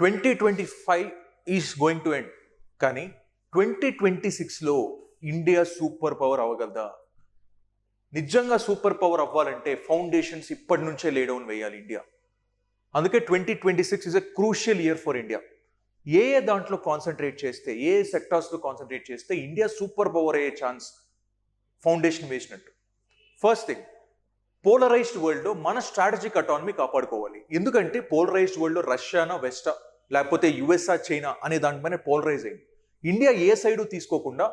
2025 is going to end, కానీ 2026లో India super power అవ్వగలదా? నిజంగా super power అవ్వాలంటే ఫౌండేషన్స్ ఇప్పటి నుంచే లే డౌన్ వేయాలి ఇండియా. అందుకే 2026 is a crucial year for India. ఏ దాంట్లో కాన్సన్ట్రేట్ చేస్తే, ఏ సెక్టార్స్లో కాన్సన్ట్రేట్ చేస్తే ఇండియా సూపర్ పవర్ అయ్యే ఛాన్స్ ఫౌండేషన్ వేసినట్టు. ఫస్ట్ థింగ్, పోలరైజ్డ్ వరల్డ్లో మన స్ట్రాటజిక్ అటానమీ కాపాడుకోవాలి. ఎందుకంటే పోలరైజ్డ్ వరల్డ్లో రష్యానా వెస్టా లేకపోతే యుఎస్ఆ చైనా అనే దానిపైన పోలరైజ్ అయింది. ఇండియా ఏ సైడు తీసుకోకుండా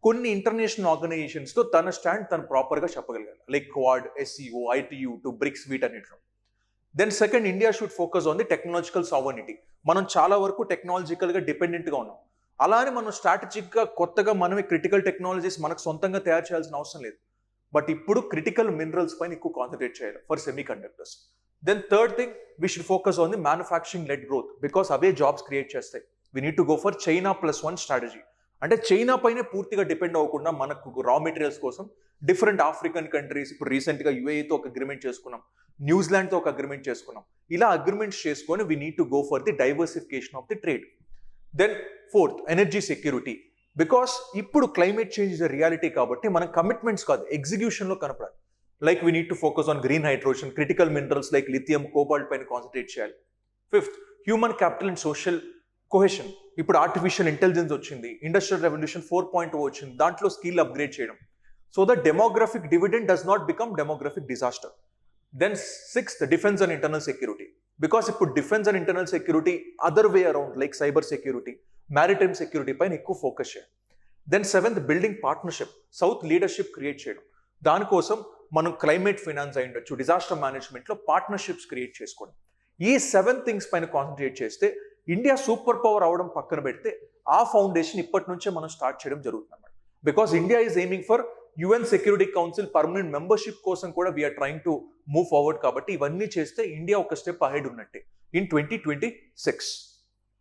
కొన్ని ఇంటర్నేషనల్ ఆర్గనైజేషన్స్తో తన స్టాండ్ తను ప్రాపర్గా చెప్పగలిగాలి. Like Quad, SCO, ITU to BRICS, వీటన్నిటిలో. Then second, India should focus on the technological sovereignty. మనం చాలా వరకు టెక్నాలజికల్గా డిపెండెంట్గా ఉన్నాం. అలానే మనం స్ట్రాటజిక్గా కొత్తగా మనమే క్రిటికల్ టెక్నాలజీస్ మనకు సొంతంగా తయారు చేయాల్సిన అవసరం లేదు. బట్ ఇప్పుడు క్రిటికల్ మినరల్స్ పైన ఎక్కువ కాన్సన్ట్రేట్ చేయాలి for semiconductors. Then third thing, we should focus on the manufacturing led growth, because అవే జాబ్స్ క్రియేట్ చేస్తాయి. We need to go for China +1 strategy. అంటే చైనా పైనే పూర్తిగా డిపెండ్ అవ్వకుండా మనకు రా మెటీరియల్స్ కోసం డిఫరెంట్ ఆఫ్రికన్ కంట్రీస్, ఇప్పుడు రీసెంట్గా యుఏఈతో ఒక అగ్రిమెంట్ చేసుకున్నాం, న్యూజిలాండ్తో ఒక అగ్రిమెంట్ చేసుకున్నాం. ఇలా అగ్రిమెంట్స్ చేసుకొని we need to go for the diversification of the trade. Then fourth, energy security. Because ఇప్పుడు climate change is a reality కాబట్టి మన కమిట్మెంట్స్ కాదు, ఎగ్జిక్యూషన్లో కనపడాలి. Like we need to focus on green hydrogen, critical minerals like lithium, cobalt పైన concentrate చేయాలి. Fifth, human capital and social cohesion. ఇప్పుడు artificial intelligence వచ్చింది, ఇండస్ట్రియల్ రెవల్యూషన్ 4.0 వచ్చింది, దాంట్లో స్కిల్ అప్గ్రేడ్ చేయడం. So the demographic dividend does not become demographic disaster. Then sixth, defence and internal security. Because ఇప్పుడు defence and internal security other way around like cyber security, maritime security పైన ఎక్కువ focus చేయాలి. Then seventh, building partnership, south leadership create చేయడం. దానికోసం మనం climate finance అయి ఉండొచ్చు, disaster మేనేజ్మెంట్లో పార్ట్నర్షిప్స్ క్రియేట్ చేసుకోవడం. ఈ 7 థింగ్స్ పైన కాన్సన్ట్రేట్ చేస్తే ఇండియా సూపర్ పవర్ అవడం పక్కన పెడితే ఆ ఫౌండేషన్ ఇప్పటి నుంచే మనం స్టార్ట్ చేయడం జరుగుతుంది అన్నమాట. Because India is aiming for UN security council permanent membership కోసం కూడా we're trying to move forward. కాబట్టి ఇవన్నీ చేస్తే ఇండియా ఒక స్టెప్ అహెడ్ ఉన్నట్టే ఇన్ 2026.